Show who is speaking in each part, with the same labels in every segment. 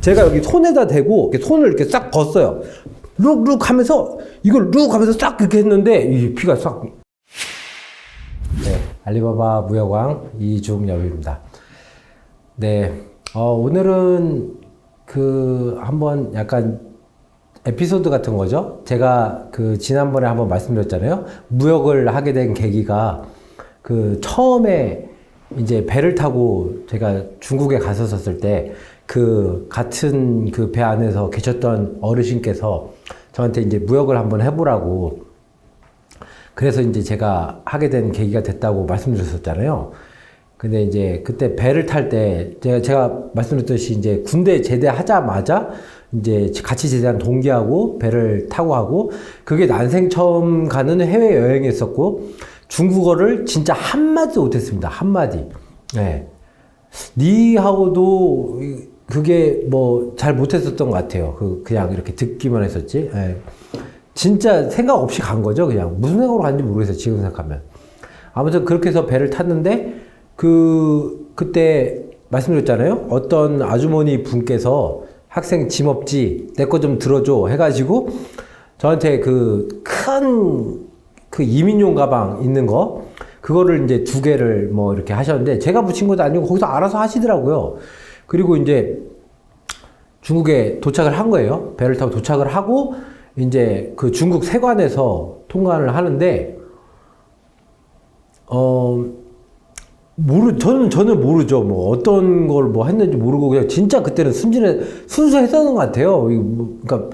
Speaker 1: 제가 여기 손에다 대고 이렇게 손을 이렇게 싹 벗어요. 룩룩 하면서 이걸 룩 하면서 싹 이렇게 했는데 이 피가 싹. 네, 알리바바 무역왕 이중엽입니다. 네, 오늘은 한번 약간 에피소드 같은 거죠. 제가 지난번에 한번 말씀드렸잖아요. 무역을 하게 된 계기가 처음에 이제 배를 타고 제가 중국에 갔었을 때 같은 배 안에서 계셨던 어르신께서 저한테 이제 무역을 한번 해보라고, 그래서 이제 제가 하게 된 계기가 됐다고 말씀드렸었잖아요. 근데 이제 그때 배를 탈 때 제가 말씀드렸듯이 이제 군대 제대하자마자 이제 같이 제대한 동기하고 배를 타고 하고, 그게 난생 처음 가는 해외 여행이었었고, 중국어를 진짜 한마디도 못했습니다. 한마디. 네. 니하오도 그게 뭐 잘 못했었던 것 같아요. 그냥 이렇게 듣기만 했었지. 네. 진짜 생각 없이 간 거죠. 그냥 무슨 생각으로 갔는지 모르겠어요. 지금 생각하면. 아무튼 그렇게 해서 배를 탔는데 그때 말씀드렸잖아요. 어떤 아주머니 분께서 학생 짐 없지? 내 거 좀 들어줘 해가지고 저한테 큰 이민용 가방 있는 거, 그거를 이제 2개를 뭐 이렇게 하셨는데, 제가 붙인 것도 아니고 거기서 알아서 하시더라고요. 그리고 이제 중국에 도착을 한 거예요. 배를 타고 도착을 하고 이제 중국 세관에서 통관을 하는데, 저는 모르죠. 뭐 어떤 걸 뭐 했는지 모르고 그냥 진짜 그때는 순수했었던 것 같아요. 그러니까,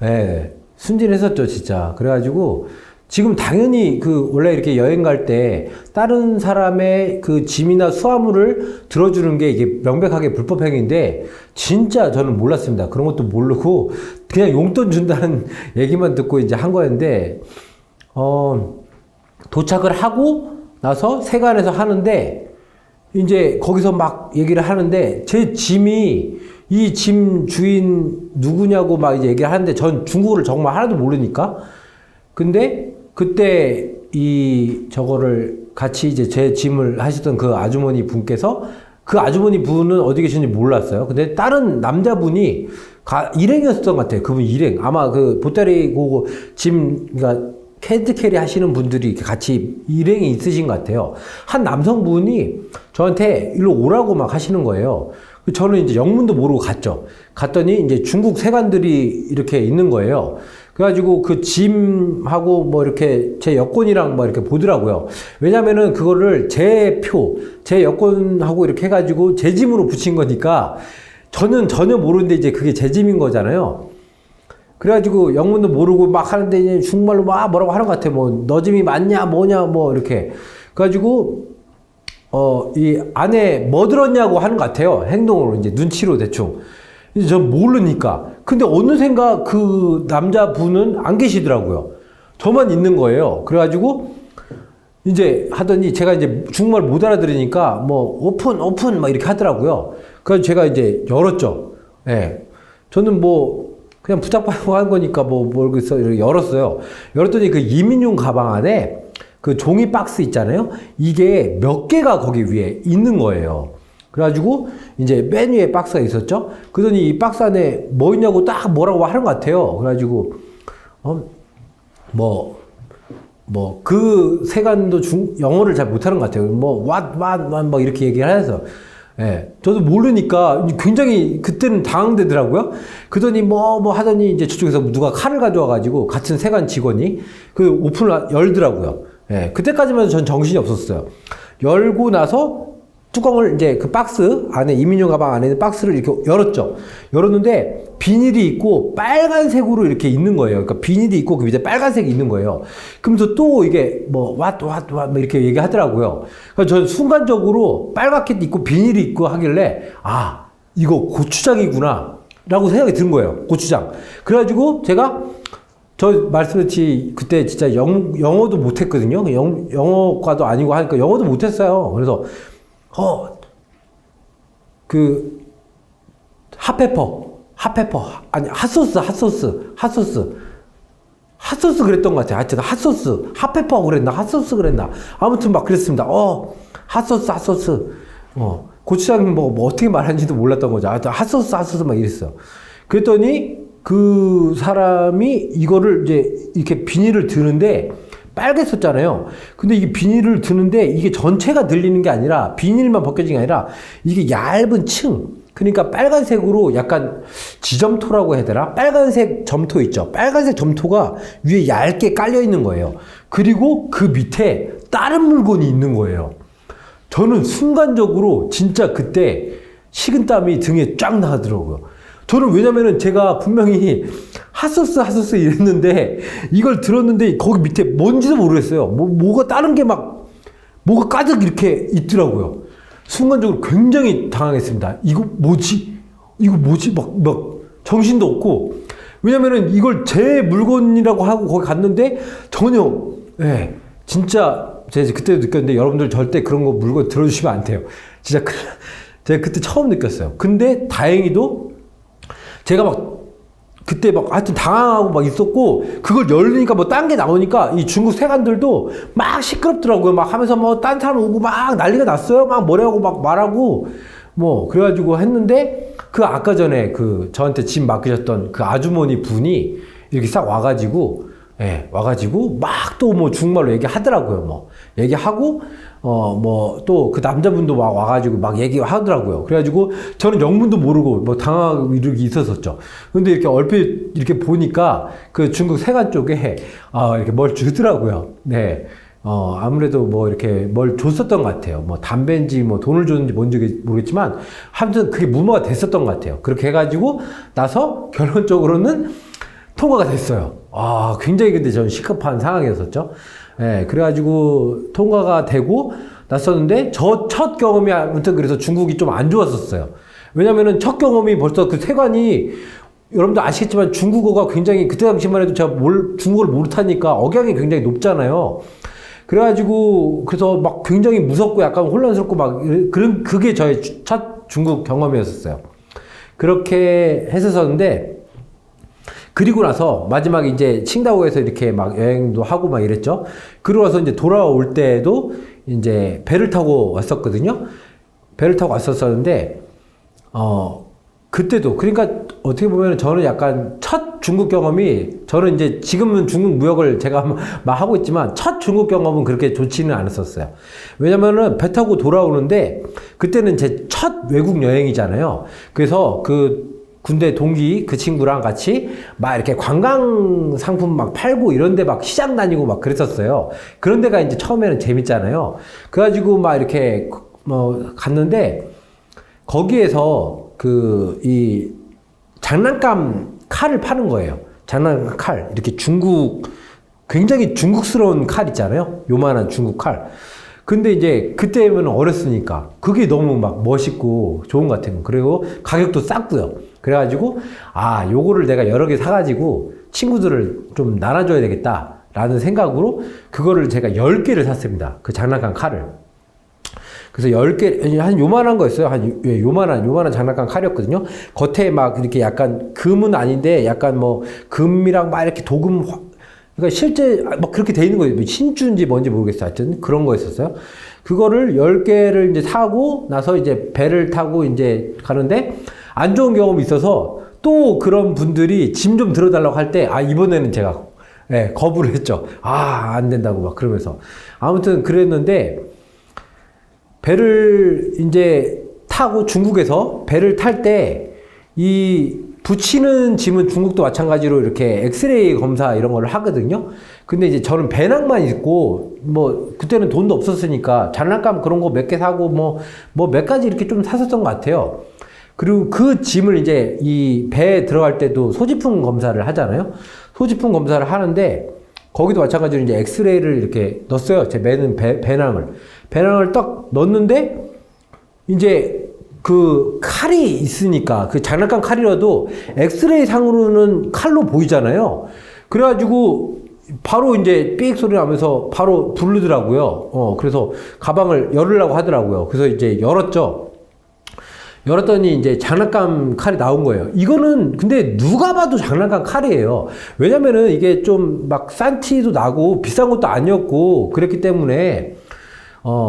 Speaker 1: 예, 순진했었죠, 진짜. 그래가지고 지금 당연히 원래 이렇게 여행 갈 때 다른 사람의 짐이나 수화물을 들어주는 게 이게 명백하게 불법 행위인데, 진짜 저는 몰랐습니다. 그런 것도 모르고 그냥 용돈 준다는 얘기만 듣고 이제 한 거였는데, 도착을 하고 나서 세관에서 하는데, 이제 거기서 막 얘기를 하는데, 제 짐이 이 짐 주인 누구냐고 막 이제 얘기를 하는데, 전 중국어를 정말 하나도 모르니까. 근데 그때 저거를 같이 이제 제 짐을 하셨던 그 아주머니 분께서, 그 아주머니 분은 어디 계시는지 몰랐어요. 근데 다른 남자분이 일행이었던 것 같아요. 그분 일행. 아마 보따리 고고 그러니까 핸드캐리 하시는 분들이 같이 일행이 있으신 것 같아요. 한 남성분이 저한테 일로 오라고 막 하시는 거예요. 저는 이제 영문도 모르고 갔죠. 갔더니 이제 중국 세관들이 이렇게 있는 거예요. 그래가지고 짐하고 뭐 이렇게 제 여권이랑 뭐 이렇게 보더라고요. 왜냐면은 그거를 제 여권하고 이렇게 해가지고 제 짐으로 붙인 거니까 저는 전혀 모르는데 이제 그게 제 짐인 거잖아요. 그래가지고 영문도 모르고 막 하는데 이제 중국말로 막 뭐라고 하는 것 같아요. 뭐 너 짐이 맞냐 뭐냐 뭐 이렇게. 그래가지고 이 안에 뭐 들었냐고 하는 것 같아요. 행동으로 이제 눈치로 대충. 이제 전 모르니까. 근데 어느샌가 그 남자분은 안 계시더라고요. 저만 있는 거예요. 그래가지고 이제 하더니 제가 이제 중국말 못 알아들으니까 뭐 오픈 막 이렇게 하더라고요. 그래서 제가 이제 열었죠. 예. 네. 저는 뭐 그냥 부탁받고 한 거니까 모르겠어. 이렇게 열었어요. 열었더니 이민용 가방 안에 종이 박스 있잖아요. 이게 몇 개가 거기 위에 있는 거예요. 그래가지고 이제 맨 위에 박스가 있었죠. 그러더니 이 박스 안에 뭐 있냐고 딱 뭐라고 하는 것 같아요. 그래가지고 그 세관도 영어를 잘 못하는 것 같아요. what 이렇게 얘기를 해서, 예, 저도 모르니까 굉장히 그때는 당황되더라고요. 그러더니 뭐 하더니 이제 저쪽에서 누가 칼을 가져와가지고 같은 세관 직원이 오픈을 열더라고요. 예, 그때까지만 전 정신이 없었어요. 열고 나서 뚜껑을 이제 박스 안에, 이민용 가방 안에 있는 박스를 이렇게 열었죠. 열었는데 비닐이 있고 빨간색으로 이렇게 있는 거예요. 그러니까 비닐이 있고 그 밑에 빨간색이 있는 거예요. 그러면서 또 이게 what 이렇게 얘기하더라고요. 그래서 저는 순간적으로 빨갛게 있고 비닐이 있고 하길래, 이거 고추장이구나 라고 생각이 든 거예요. 고추장. 그래가지고 제가 말씀드렸지, 그때 진짜 영어도 못했거든요. 영어과도 아니고 하니까 영어도 못했어요. 그래서 핫페퍼 아니 핫소스 그랬던 것 같아요. 하여튼 핫소스, 핫페퍼 그랬나 핫소스 그랬나, 아무튼 막 그랬습니다. 핫소스 고추장 뭐 어떻게 말하는지도 몰랐던 거죠. 아, 핫소스 막 이랬어. 그랬더니 그 사람이 이거를 이제 이렇게 비닐을 드는데 빨갰었잖아요. 근데 이게 비닐을 드는데 이게 전체가 들리는 게 아니라 비닐만 벗겨진 게 아니라 이게 얇은 층. 그러니까 빨간색으로 약간 지점토라고 해야 되나? 빨간색 점토 있죠. 빨간색 점토가 위에 얇게 깔려 있는 거예요. 그리고 그 밑에 다른 물건이 있는 거예요. 저는 순간적으로 진짜 그때 식은땀이 등에 쫙 나더라고요. 저는 왜냐면은 제가 분명히 핫소스 이랬는데 이걸 들었는데 거기 밑에 뭔지도 모르겠어요. 뭐가 다른 게 뭐가 가득 이렇게 있더라고요. 순간적으로 굉장히 당황했습니다. 이거 뭐지? 막 정신도 없고. 왜냐면은 이걸 제 물건이라고 하고 거기 갔는데 전혀, 예, 진짜 제가 그때도 느꼈는데 여러분들 절대 그런 거 물건 들어주시면 안 돼요. 진짜 제가 그때 처음 느꼈어요. 근데 다행히도 제가 그때 하여튼 당황하고 막 있었고, 그걸 열리니까 딴 게 나오니까 이 중국 세관들도 막 시끄럽더라고요. 막 하면서 딴 사람 오고 막 난리가 났어요. 막 뭐라고 막 말하고, 그래가지고 했는데, 아까 전에 저한테 짐 맡기셨던 그 아주머니 분이 이렇게 싹 와가지고, 예, 와가지고 막 또 중국말로 얘기하더라고요. 얘기하고, 또 그 남자분도 막 와가지고 막 얘기하더라고요. 그래가지고 저는 영문도 모르고 당하고 이렇게 있었었죠. 근데 이렇게 얼핏 이렇게 보니까 그 중국 세관 쪽에 이렇게 뭘 주더라고요. 네. 아무래도 이렇게 뭘 줬었던 것 같아요. 담배인지 돈을 줬는지 뭔지 모르겠지만, 아무튼 그게 무마가 됐었던 것 같아요. 그렇게 해가지고 나서 결론적으로는 통과가 됐어요. 굉장히 근데 저는 시급한 상황이었었죠. 예, 그래가지고 통과가 되고 났었는데, 저 첫 경험이 아무튼 그래서 중국이 좀 안 좋았었어요. 왜냐면은 첫 경험이 벌써 그 세관이, 여러분들 아시겠지만 중국어가 굉장히, 그때 당시만 해도 제가 중국어를 못하니까 억양이 굉장히 높잖아요. 그래가지고, 그래서 굉장히 무섭고 약간 혼란스럽고 그게 저의 첫 중국 경험이었었어요. 그렇게 했었는데, 그리고 나서 마지막에 이제 칭다오에서 이렇게 여행도 하고 이랬죠. 그러고 나서 이제 돌아올 때도 이제 배를 타고 왔었거든요. 배를 타고 왔었었는데, 그때도, 그러니까 어떻게 보면 저는 약간 첫 중국 경험이, 저는 이제 지금은 중국 무역을 제가 하고 있지만 첫 중국 경험은 그렇게 좋지는 않았었어요. 왜냐면은 배 타고 돌아오는데 그때는 제 첫 외국 여행이잖아요. 그래서 군대 동기 그 친구랑 같이 이렇게 관광 상품 팔고 이런데 시장 다니고 그랬었어요. 그런 데가 이제 처음에는 재밌잖아요. 그래가지고 이렇게 갔는데, 거기에서 이 장난감 칼을 파는 거예요. 장난감 칼. 이렇게 굉장히 중국스러운 칼 있잖아요. 요만한 중국 칼. 근데 이제 그때는 어렸으니까 그게 너무 멋있고 좋은 것 같아요. 그리고 가격도 쌌고요. 그래가지고 요거를 내가 여러 개 사가지고 친구들을 좀 나눠줘야 되겠다라는 생각으로 그거를 제가 10개를 샀습니다. 그 장난감 칼을. 그래서 10개, 한 요만한 거였어요. 요만한 장난감 칼이었거든요. 겉에 이렇게 약간 금은 아닌데 약간 금이랑 이렇게 도금, 그러니까 실제 그렇게 돼 있는 거예요. 신주인지 뭔지 모르겠어요. 하여튼 그런 거였었어요. 그거를 10개를 이제 사고 나서 이제 배를 타고 이제 가는데, 안 좋은 경험이 있어서 또 그런 분들이 짐 좀 들어달라고 할 때, 이번에는 제가, 예, 거부를 했죠. 안 된다고 그러면서. 아무튼 그랬는데, 배를 이제 타고 중국에서 배를 탈 때, 붙이는 짐은 중국도 마찬가지로 이렇게 엑스레이 검사 이런 걸 하거든요. 근데 이제 저는 배낭만 있고, 그때는 돈도 없었으니까 장난감 그런 거 몇 개 사고 몇 가지 이렇게 좀 샀었던 것 같아요. 그리고 그 짐을 이제 이 배에 들어갈 때도 소지품 검사를 하잖아요. 소지품 검사를 하는데, 거기도 마찬가지로 이제 엑스레이를 이렇게 넣었어요. 제 매는 배낭을 딱 넣었는데, 이제 그 칼이 있으니까, 그 장난감 칼이라도 엑스레이 상으로는 칼로 보이잖아요. 그래가지고 바로 이제 삑 소리 나면서 바로 부르더라고요. 그래서 가방을 열으려고 하더라고요. 그래서 이제 열었더니 이제 장난감 칼이 나온 거예요. 이거는 근데 누가 봐도 장난감 칼이에요. 왜냐면은 이게 좀 싼 티도 나고 비싼 것도 아니었고 그랬기 때문에,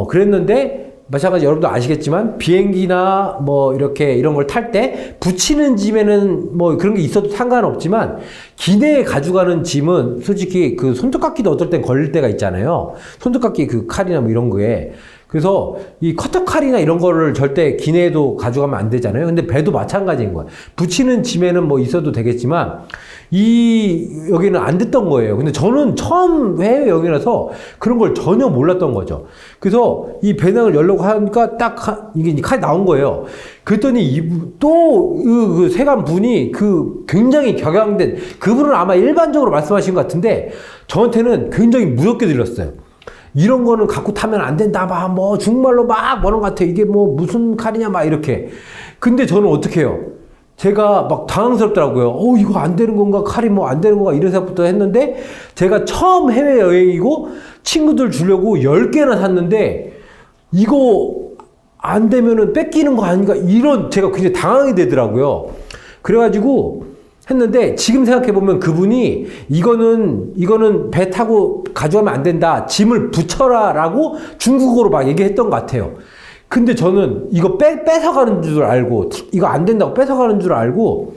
Speaker 1: 그랬는데 마찬가지 여러분도 아시겠지만 비행기나 뭐 이렇게 이런 걸 탈 때 붙이는 짐에는 뭐 그런 게 있어도 상관없지만 기내에 가져가는 짐은 솔직히 그 손톱깎이도 어떨 땐 걸릴 때가 있잖아요. 손톱깎이 그 칼이나 뭐 이런 거에. 그래서 이 커터 칼이나 이런 거를 절대 기내에도 가져가면 안 되잖아요. 근데 배도 마찬가지인 거예요. 붙이는 짐에는 뭐 있어도 되겠지만 여기는 안 됐던 거예요. 근데 저는 처음 해외 여행이라서 그런 걸 전혀 몰랐던 거죠. 그래서 이 배낭을 열려고 하니까 이게 칼이 나온 거예요. 그랬더니 그 세관 분이 굉장히 격양된, 그분은 아마 일반적으로 말씀하신 것 같은데 저한테는 굉장히 무섭게 들렸어요. 이런 거는 갖고 타면 안 된다, 뭐, 중말로 막 뭐는 것 같아. 이게 뭐 무슨 칼이냐, 막 이렇게. 근데 저는 어떻게 해요? 제가 막 당황스럽더라고요. 이거 안 되는 건가? 칼이 뭐 안 되는 건가? 이런 생각부터 했는데, 제가 처음 해외여행이고, 친구들 주려고 10개나 샀는데, 이거 안 되면은 뺏기는 거 아닌가? 제가 굉장히 당황이 되더라고요. 그래가지고, 했는데 지금 생각해보면 그분이 이거는 배 타고 가져가면 안 된다. 짐을 붙여라 라고 중국어로 막 얘기했던 것 같아요. 근데 저는 이거 뺏어가는 줄 알고, 이거 안 된다고 뺏어가는 줄 알고,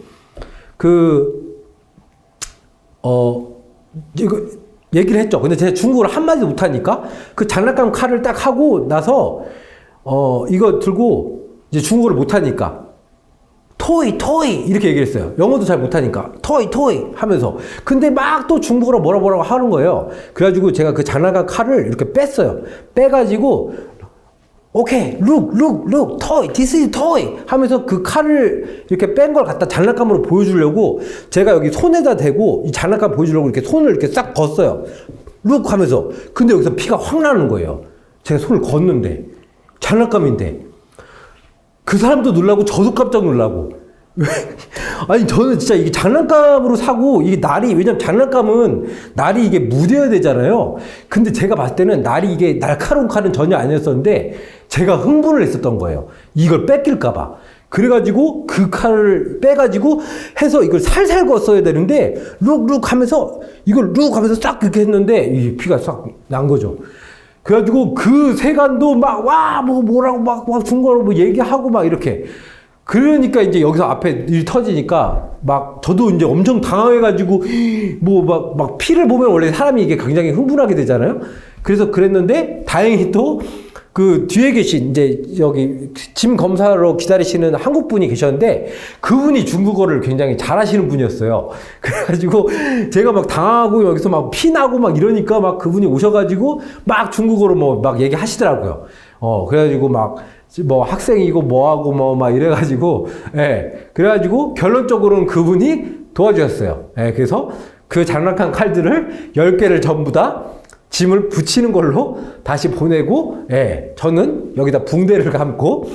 Speaker 1: 이거 얘기를 했죠. 근데 제가 중국어를 한마디도 못하니까 그 장난감 칼을 딱 하고 나서, 이거 들고 이제 중국어를 못하니까 토이 이렇게 얘기했어요. 영어도 잘 못하니까 토이 하면서. 근데 막 또 중국어로 뭐라고 하는 거예요. 그래가지고 제가 그 장난감 칼을 이렇게 뺐어요. 빼가지고 오케이 look toy this is toy 하면서 그 칼을 이렇게 뺀 걸 갖다 장난감으로 보여주려고 제가 여기 손에다 대고 이 장난감 보여주려고 이렇게 손을 이렇게 싹 걷어요. look 하면서. 근데 여기서 피가 확 나는 거예요. 제가 손을 걷는데 장난감인데. 그 사람도 놀라고 저도 깜짝 놀라고. 아니 저는 진짜 이게 장난감으로 사고 이게 왜냐면 장난감은 날이 이게 무뎌야 되잖아요. 근데 제가 봤을 때는 이게 날카로운 칼은 전혀 아니었었는데 제가 흥분을 했었던 거예요. 이걸 뺏길까봐. 그래가지고 그 칼을 빼가지고 해서 이걸 살살 걷어야 되는데 룩 하면서 이걸 룩 하면서 싹 그렇게 했는데 이 피가 싹 난 거죠. 그래가지고 그 세관도 뭐라고 막 중국어로 뭐 얘기하고 막 이렇게. 그러니까 이제 여기서 앞에 일 터지니까 저도 이제 엄청 당황해가지고 막 피를 보면 원래 사람이 이게 굉장히 흥분하게 되잖아요. 그래서 그랬는데 다행히 또 그 뒤에 계신 이제 여기 짐 검사로 기다리시는 한국 분이 계셨는데 그분이 중국어를 굉장히 잘하시는 분이었어요. 그래가지고 제가 막 당하고 여기서 막 피나고 막 이러니까 막 그분이 오셔가지고 막 중국어로 막 얘기하시더라고요. 그래가지고 뭐 학생이고 뭐하고 막 이래가지고 그래가지고 결론적으로는 그분이 도와주셨어요. 그래서 그 장난감 칼들을 10개를 전부 다 짐을 붙이는 걸로 다시 보내고, 저는 여기다 붕대를 감고,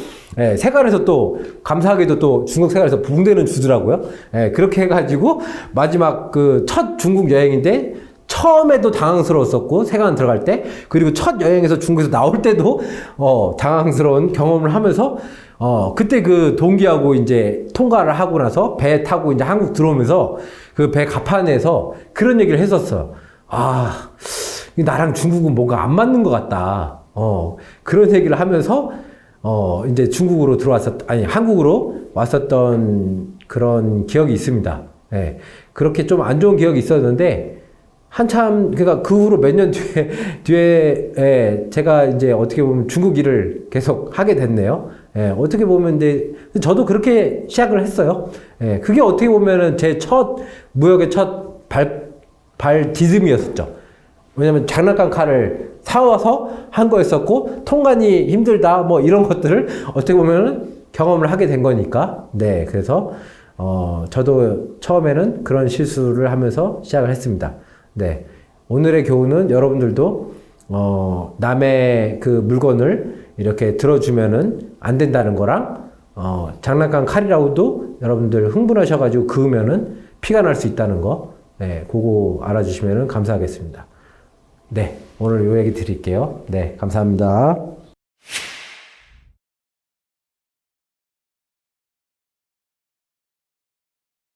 Speaker 1: 세관에서 또, 감사하게도 또 중국 세관에서 붕대는 주더라고요. 그렇게 해가지고, 마지막 첫 중국 여행인데, 처음에도 당황스러웠었고, 세관 들어갈 때, 그리고 첫 여행에서 중국에서 나올 때도, 당황스러운 경험을 하면서, 그때 그 동기하고 이제 통과를 하고 나서 배 타고 이제 한국 들어오면서 그 배 갑판에서 그런 얘기를 했었어요. 나랑 중국은 뭔가 안 맞는 것 같다. 그런 얘기를 하면서, 이제 한국으로 왔었던 그런 기억이 있습니다. 그렇게 좀 안 좋은 기억이 있었는데, 그러니까 그 후로 몇 년 뒤에, 제가 이제 어떻게 보면 중국 일을 계속 하게 됐네요. 어떻게 보면 이제, 저도 그렇게 시작을 했어요. 그게 어떻게 보면은 제 무역의 첫 발 디즘이었었죠. 왜냐면 장난감 칼을 사와서 한 거였었고 통관이 힘들다 뭐 이런 것들을 어떻게 보면 경험을 하게 된 거니까. 그래서 저도 처음에는 그런 실수를 하면서 시작을 했습니다. 오늘의 교훈은 여러분들도 남의 그 물건을 이렇게 들어주면은 안 된다는 거랑 장난감 칼이라고도 여러분들 흥분하셔가지고 그으면은 피가 날 수 있다는 거, 그거 알아주시면은 감사하겠습니다. 오늘 요 얘기 드릴게요. 감사합니다.